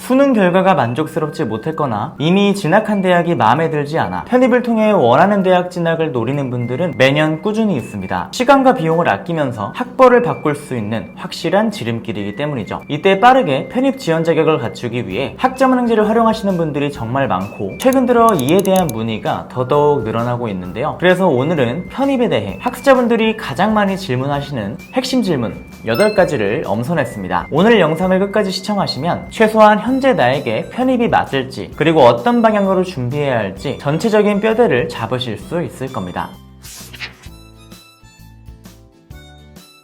수능 결과가 만족스럽지 못했거나 이미 진학한 대학이 마음에 들지 않아 편입을 통해 원하는 대학 진학을 노리는 분들은 매년 꾸준히 있습니다. 시간과 비용을 아끼면서 학벌을 바꿀 수 있는 확실한 지름길이기 때문이죠. 이때 빠르게 편입 지원 자격을 갖추기 위해 학점은행제를 활용하시는 분들이 정말 많고, 최근 들어 이에 대한 문의가 더더욱 늘어나고 있는데요. 그래서 오늘은 편입에 대해 학습자분들이 가장 많이 질문하시는 핵심 질문 8가지를 엄선했습니다. 오늘 영상을 끝까지 시청하시면 최소한 현재 나에게 편입이 맞을지, 그리고 어떤 방향으로 준비해야 할지 전체적인 뼈대를 잡으실 수 있을 겁니다.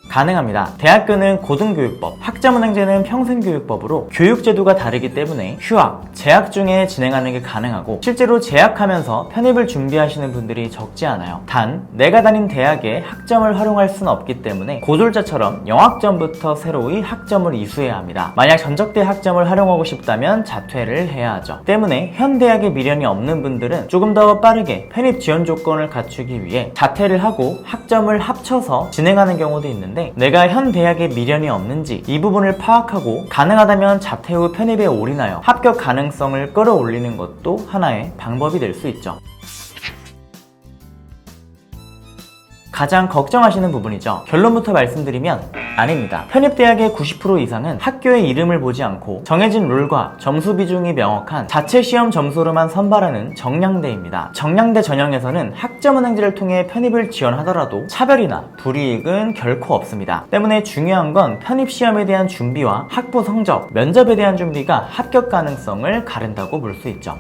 가능합니다. 대학교는 고등교육법, 학점은행제는 평생교육법으로 교육제도가 다르기 때문에 휴학, 재학 중에 진행하는 게 가능하고, 실제로 재학하면서 편입을 준비하시는 분들이 적지 않아요. 단, 내가 다닌 대학의 학점을 활용할 수는 없기 때문에 고졸자처럼 영학점부터 새로이 학점을 이수해야 합니다. 만약 전적대 학점을 활용하고 싶다면 자퇴를 해야 하죠. 때문에 현 대학에 미련이 없는 분들은 조금 더 빠르게 편입 지원 조건을 갖추기 위해 자퇴를 하고 학점을 합쳐서 진행하는 경우도 있는데, 내가 현 대학에 미련이 없는지 이 부분을 파악하고 가능하다면 자퇴 후 편입에 올인하여 합격 가능성을 끌어올리는 것도 하나의 방법이 될 수 있죠. 가장 걱정하시는 부분이죠. 결론부터 말씀드리면 아닙니다. 편입대학의 90% 이상은 학교의 이름을 보지 않고 정해진 룰과 점수 비중이 명확한 자체 시험 점수로만 선발하는 정량대입니다. 정량대 전형에서는 학점은행제를 통해 편입을 지원하더라도 차별이나 불이익은 결코 없습니다. 때문에 중요한 건 편입 시험에 대한 준비와 학부 성적, 면접에 대한 준비가 합격 가능성을 가른다고 볼 수 있죠.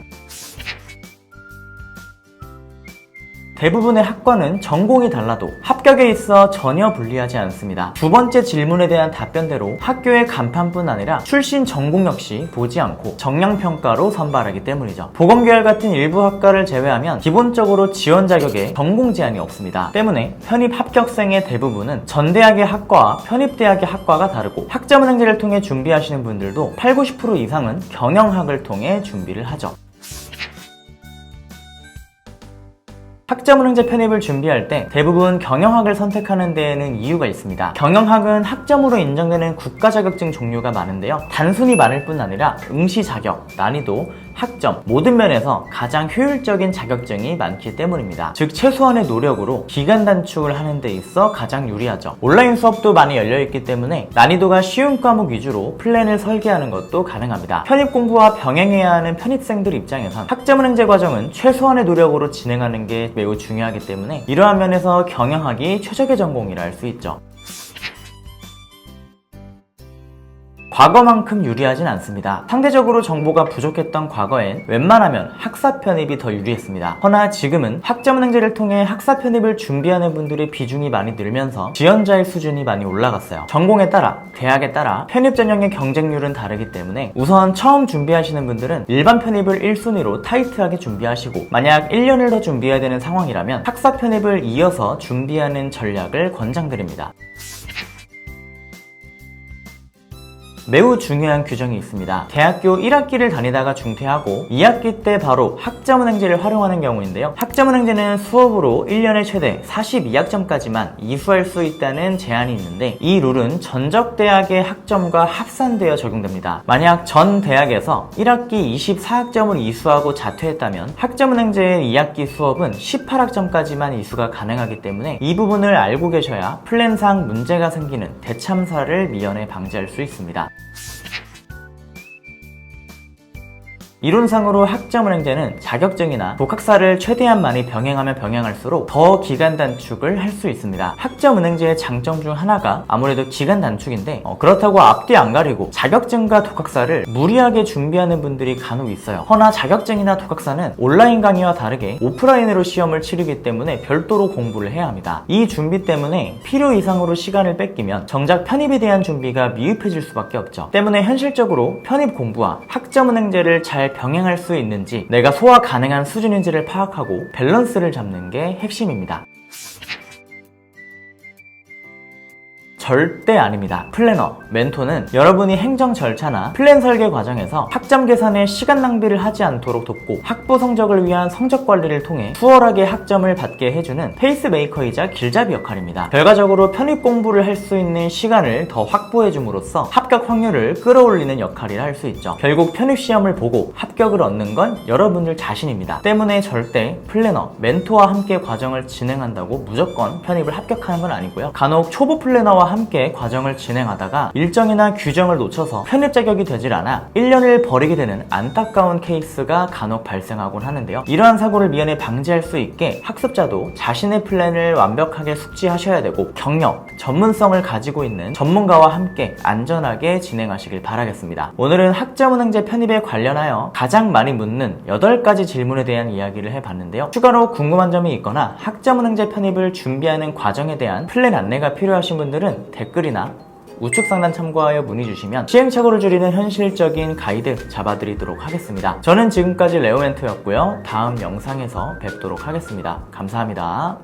대부분의 학과는 전공이 달라도 합격에 있어 전혀 불리하지 않습니다. 두 번째 질문에 대한 답변대로 학교의 간판뿐 아니라 출신 전공 역시 보지 않고 정량평가로 선발하기 때문이죠. 보건계열 같은 일부 학과를 제외하면 기본적으로 지원 자격에 전공 제한이 없습니다. 때문에 편입 합격생의 대부분은 전 대학의 학과와 편입대학의 학과가 다르고, 학점은행제를 통해 준비하시는 분들도 80-90% 이상은 경영학을 통해 준비를 하죠. 학점은행제 편입을 준비할 때 대부분 경영학을 선택하는 데에는 이유가 있습니다. 경영학은 학점으로 인정되는 국가 자격증 종류가 많은데요. 단순히 많을 뿐 아니라 응시 자격, 난이도, 학점 모든 면에서 가장 효율적인 자격증이 많기 때문입니다. 즉 최소한의 노력으로 기간 단축을 하는 데 있어 가장 유리하죠. 온라인 수업도 많이 열려있기 때문에 난이도가 쉬운 과목 위주로 플랜을 설계하는 것도 가능합니다. 편입 공부와 병행해야 하는 편입생들 입장에선 학점은행제 과정은 최소한의 노력으로 진행하는 게 매우 중요하기 때문에 이러한 면에서 경영학이 최적의 전공이라 할 수 있죠. 과거만큼 유리하진 않습니다. 상대적으로 정보가 부족했던 과거엔 웬만하면 학사 편입이 더 유리했습니다. 허나 지금은 학점은행제를 통해 학사 편입을 준비하는 분들의 비중이 많이 늘면서 지원자의 수준이 많이 올라갔어요. 전공에 따라, 대학에 따라 편입 전형의 경쟁률은 다르기 때문에 우선 처음 준비하시는 분들은 일반 편입을 1순위로 타이트하게 준비하시고, 만약 1년을 더 준비해야 되는 상황이라면 학사 편입을 이어서 준비하는 전략을 권장드립니다. 매우 중요한 규정이 있습니다. 대학교 1학기를 다니다가 중퇴하고 2학기 때 바로 학점은행제를 활용하는 경우인데요. 학점은행제는 수업으로 1년에 최대 42학점까지만 이수할 수 있다는 제한이 있는데, 이 룰은 전적 대학의 학점과 합산되어 적용됩니다. 만약 전 대학에서 1학기 24학점을 이수하고 자퇴했다면 학점은행제의 2학기 수업은 18학점까지만 이수가 가능하기 때문에 이 부분을 알고 계셔야 플랜상 문제가 생기는 대참사를 미연에 방지할 수 있습니다. 이론상으로 학점은행제는 자격증이나 독학사를 최대한 많이 병행하면 병행할수록 더 기간 단축을 할 수 있습니다. 학점은행제의 장점 중 하나가 아무래도 기간 단축인데, 그렇다고 앞뒤 안 가리고 자격증과 독학사를 무리하게 준비하는 분들이 간혹 있어요. 허나 자격증이나 독학사는 온라인 강의와 다르게 오프라인으로 시험을 치르기 때문에 별도로 공부를 해야 합니다. 이 준비 때문에 필요 이상으로 시간을 뺏기면 정작 편입에 대한 준비가 미흡해질 수밖에 없죠. 때문에 현실적으로 편입 공부와 학점은행제를 잘 병행할 수 있는지, 내가 소화 가능한 수준인지를 파악하고 밸런스를 잡는 게 핵심입니다. 절대 아닙니다. 플래너, 멘토는 여러분이 행정 절차나 플랜 설계 과정에서 학점 계산에 시간 낭비를 하지 않도록 돕고 학부 성적을 위한 성적 관리를 통해 수월하게 학점을 받게 해주는 페이스메이커이자 길잡이 역할입니다. 결과적으로 편입 공부를 할 수 있는 시간을 더 확보해줌으로써 합격 확률을 끌어올리는 역할이라 할 수 있죠. 결국 편입 시험을 보고 합격을 얻는 건 여러분들 자신입니다. 때문에 절대 플래너, 멘토와 함께 과정을 진행한다고 무조건 편입을 합격하는 건 아니고요. 간혹 초보 플래너와 함께 과정을 진행하다가 일정이나 규정을 놓쳐서 편입 자격이 되질 않아 1년을 버리게 되는 안타까운 케이스가 간혹 발생하곤 하는데요. 이러한 사고를 미연에 방지할 수 있게 학습자도 자신의 플랜을 완벽하게 숙지하셔야 되고 경력, 전문성을 가지고 있는 전문가와 함께 안전하게 진행하시길 바라겠습니다. 오늘은 학점은행제 편입에 관련하여 가장 많이 묻는 8가지 질문에 대한 이야기를 해봤는데요. 추가로 궁금한 점이 있거나 학점은행제 편입을 준비하는 과정에 대한 플랜 안내가 필요하신 분들은 댓글이나 우측 상단 참고하여 문의 주시면 시행착오를 줄이는 현실적인 가이드 잡아드리도록 하겠습니다. 저는 지금까지 레오멘토였고요. 다음 영상에서 뵙도록 하겠습니다. 감사합니다.